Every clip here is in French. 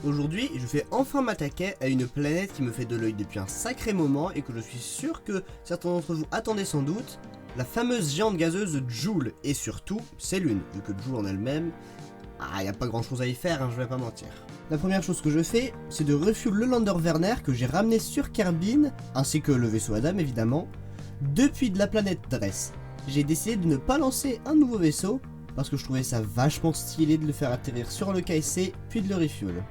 Aujourd'hui, je vais enfin m'attaquer à une planète qui me fait de l'œil depuis un sacré moment et que je suis sûr que certains d'entre vous attendaient sans doute, la fameuse géante gazeuse Jool et surtout ses lunes, vu que Jool en elle-même, y a pas grand chose à y faire, hein, je vais pas mentir. La première chose que je fais, c'est de refuel le Lander Werner que j'ai ramené sur Kerbin, ainsi que le vaisseau Adam évidemment, depuis de la planète Dress. J'ai décidé de ne pas lancer un nouveau vaisseau, parce que je trouvais ça vachement stylé de le faire atterrir sur le KSC, puis de le refuel.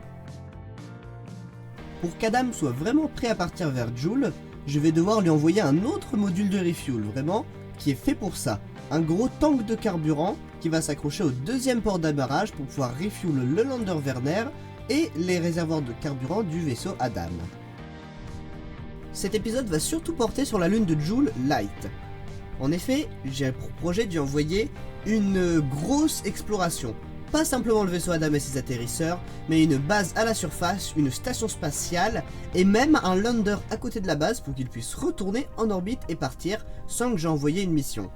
Pour qu'Adam soit vraiment prêt à partir vers Jool, je vais devoir lui envoyer un autre module de refuel, vraiment, qui est fait pour ça. Un gros tank de carburant qui va s'accrocher au deuxième port d'amarrage pour pouvoir refuel le Lander Werner et les réservoirs de carburant du vaisseau Adam. Cet épisode va surtout porter sur la lune de Jool, Light. En effet, j'ai pour projet d'y envoyer une grosse exploration. Pas simplement le vaisseau Adam et ses atterrisseurs, mais une base à la surface, une station spatiale et même un lander à côté de la base pour qu'il puisse retourner en orbite et partir sans que j'ai envoyé une mission.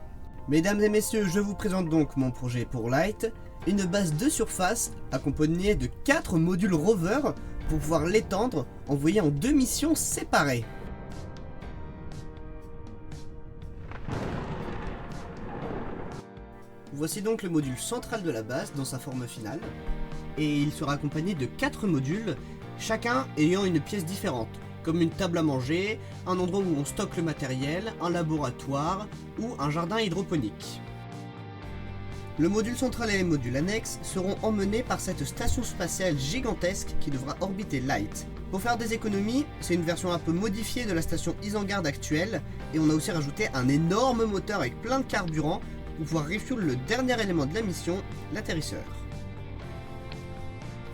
Mesdames et messieurs, je vous présente donc mon projet pour Light, une base de surface accompagnée de 4 modules rover pour pouvoir l'étendre, envoyé en 2 missions séparées. Voici donc le module central de la base dans sa forme finale, et il sera accompagné de 4 modules, chacun ayant une pièce différente, comme une table à manger, un endroit où on stocke le matériel, un laboratoire ou un jardin hydroponique. Le module central et les modules annexes seront emmenés par cette station spatiale gigantesque qui devra orbiter Light. Pour faire des économies, c'est une version un peu modifiée de la station Isengard actuelle, et on a aussi rajouté un énorme moteur avec plein de carburant pour pouvoir refuel le dernier élément de la mission, l'atterrisseur.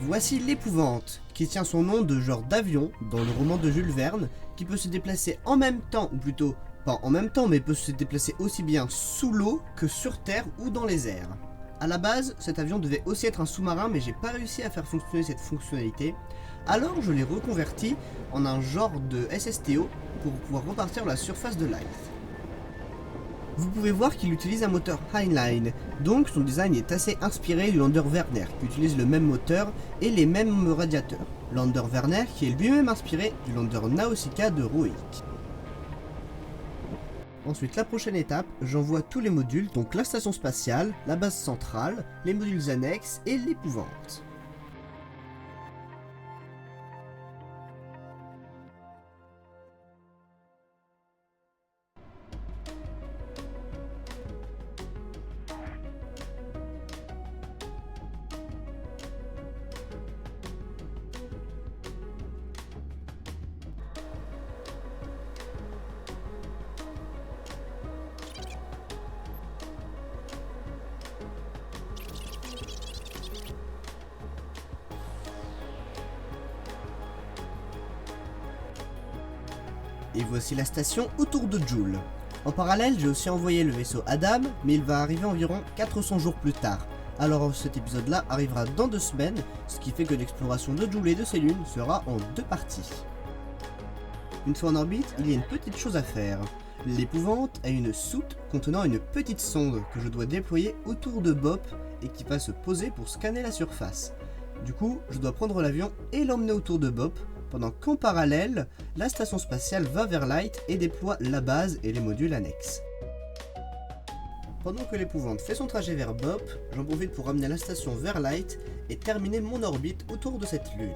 Voici l'épouvante, qui tient son nom de genre d'avion dans le roman de Jules Verne, qui peut se déplacer en même temps, ou plutôt pas en même temps, mais peut se déplacer aussi bien sous l'eau que sur terre ou dans les airs. A la base, cet avion devait aussi être un sous-marin, mais j'ai pas réussi à faire fonctionner cette fonctionnalité, alors je l'ai reconverti en un genre de SSTO pour pouvoir repartir à la surface de Light. Vous pouvez voir qu'il utilise un moteur Heinlein, donc son design est assez inspiré du Lander Werner, qui utilise le même moteur et les mêmes radiateurs. Lander Werner qui est lui-même inspiré du Lander Nausicaa de Roik. Ensuite, la prochaine étape, j'envoie tous les modules, donc la station spatiale, la base centrale, les modules annexes et l'épouvante. Et voici la station autour de Jool. En parallèle, j'ai aussi envoyé le vaisseau Adam, mais il va arriver environ 400 jours plus tard. Alors cet épisode-là arrivera dans 2 semaines, ce qui fait que l'exploration de Jool et de ses lunes sera en 2 parties. Une fois en orbite, il y a une petite chose à faire. L'épouvante a une soute contenant une petite sonde que je dois déployer autour de Bop et qui va se poser pour scanner la surface. Du coup, je dois prendre l'avion et l'emmener autour de Bop, pendant qu'en parallèle, la station spatiale va vers Light et déploie la base et les modules annexes. Pendant que l'épouvante fait son trajet vers Bop, j'en profite pour ramener la station vers Light et terminer mon orbite autour de cette lune.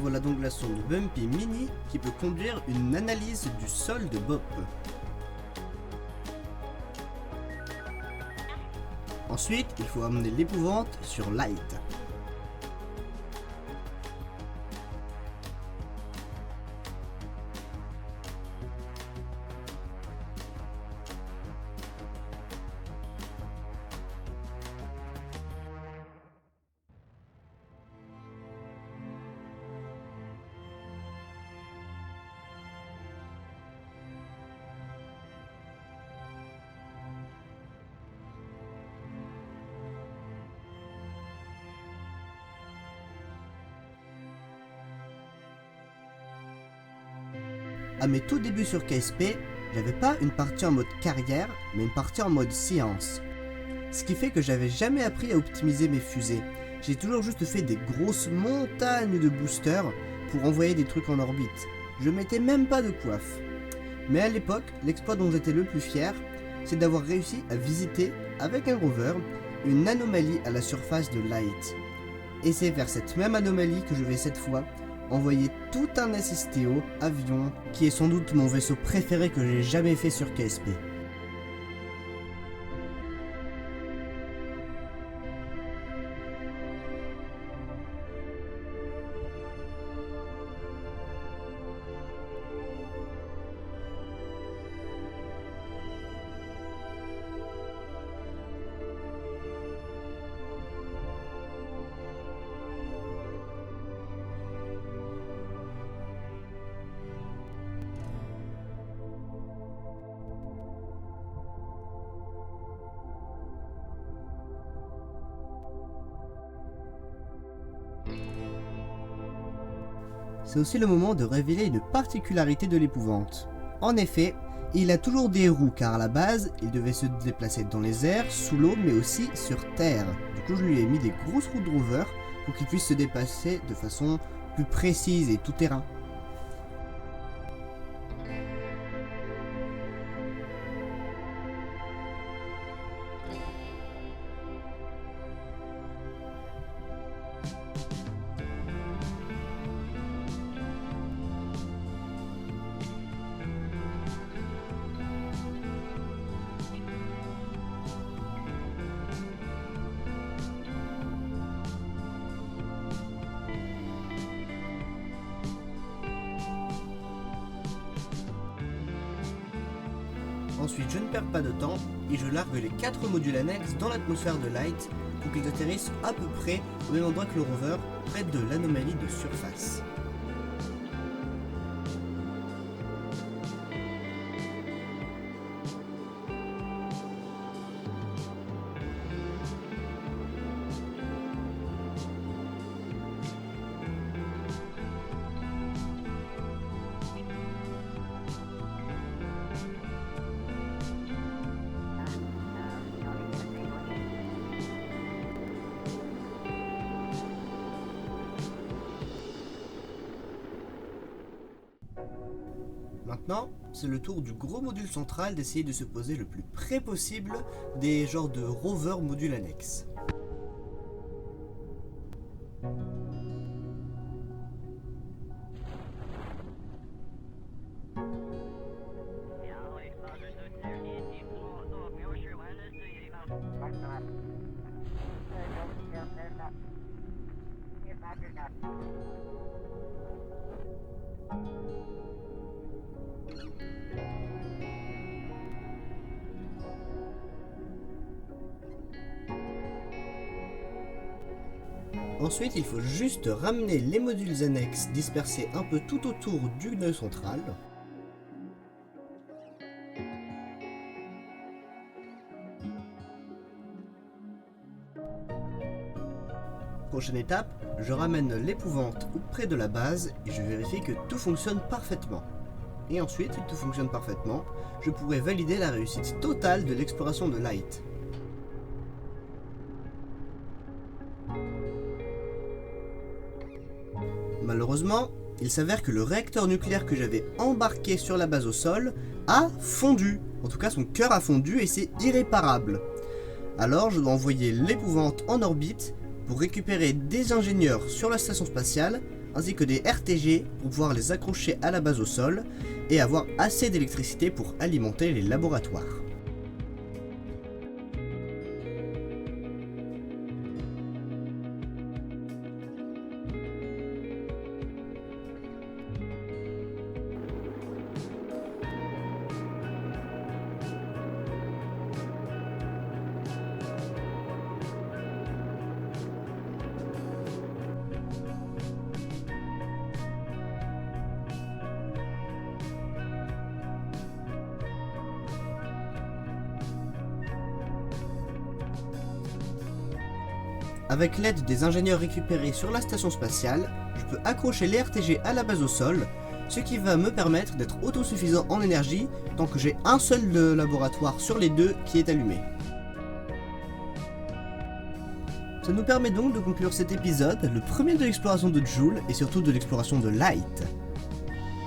voilà donc la sonde Bumpy Mini qui peut conduire une analyse du sol de Bop. Ensuite, il faut amener l'épouvante sur Light. À mes tout débuts sur KSP, j'avais pas une partie en mode carrière, mais une partie en mode science. Ce qui fait que j'avais jamais appris à optimiser mes fusées. J'ai toujours juste fait des grosses montagnes de boosters pour envoyer des trucs en orbite. Je mettais même pas de coiffe. Mais à l'époque, l'exploit dont j'étais le plus fier, c'est d'avoir réussi à visiter, avec un rover, une anomalie à la surface de Light. Et c'est vers cette même anomalie que je vais cette fois envoyer tout un SSTO avion, qui est sans doute mon vaisseau préféré que j'ai jamais fait sur KSP. C'est aussi le moment de révéler une particularité de l'épouvante. En effet, il a toujours des roues car à la base, il devait se déplacer dans les airs, sous l'eau mais aussi sur terre. Du coup je lui ai mis des grosses roues de rover pour qu'il puisse se déplacer de façon plus précise et tout terrain. Ensuite, je ne perds pas de temps et je largue les 4 modules annexes dans l'atmosphère de Light pour qu'ils atterrissent à peu près au même endroit que le rover, près de l'anomalie de surface. Maintenant, c'est le tour du gros module central d'essayer de se poser le plus près possible des genres de rover modules annexes. Ensuite, il faut juste ramener les modules annexes dispersés un peu tout autour du nœud central. Prochaine étape, je ramène l'épouvante près de la base et je vérifie que tout fonctionne parfaitement. Et ensuite, si tout fonctionne parfaitement, je pourrai valider la réussite totale de l'exploration de Light. Malheureusement, il s'avère que le réacteur nucléaire que j'avais embarqué sur la base au sol a fondu. En tout cas, son cœur a fondu et c'est irréparable. Alors, je dois envoyer l'épouvante en orbite pour récupérer des ingénieurs sur la station spatiale ainsi que des RTG pour pouvoir les accrocher à la base au sol et avoir assez d'électricité pour alimenter les laboratoires. Avec l'aide des ingénieurs récupérés sur la station spatiale, je peux accrocher les RTG à la base au sol, ce qui va me permettre d'être autosuffisant en énergie tant que j'ai un seul laboratoire sur les deux qui est allumé. Ça nous permet donc de conclure cet épisode, le premier de l'exploration de Joule et surtout de l'exploration de Light.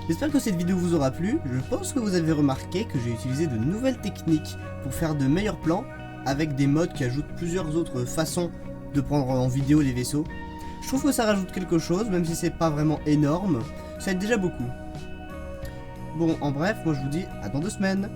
J'espère que cette vidéo vous aura plu, je pense que vous avez remarqué que j'ai utilisé de nouvelles techniques pour faire de meilleurs plans, avec des modes qui ajoutent plusieurs autres façons de prendre en vidéo les vaisseaux. Je trouve que ça rajoute quelque chose, même si c'est pas vraiment énorme, ça aide déjà beaucoup. Bon, en bref, moi je vous dis à dans 2 semaines.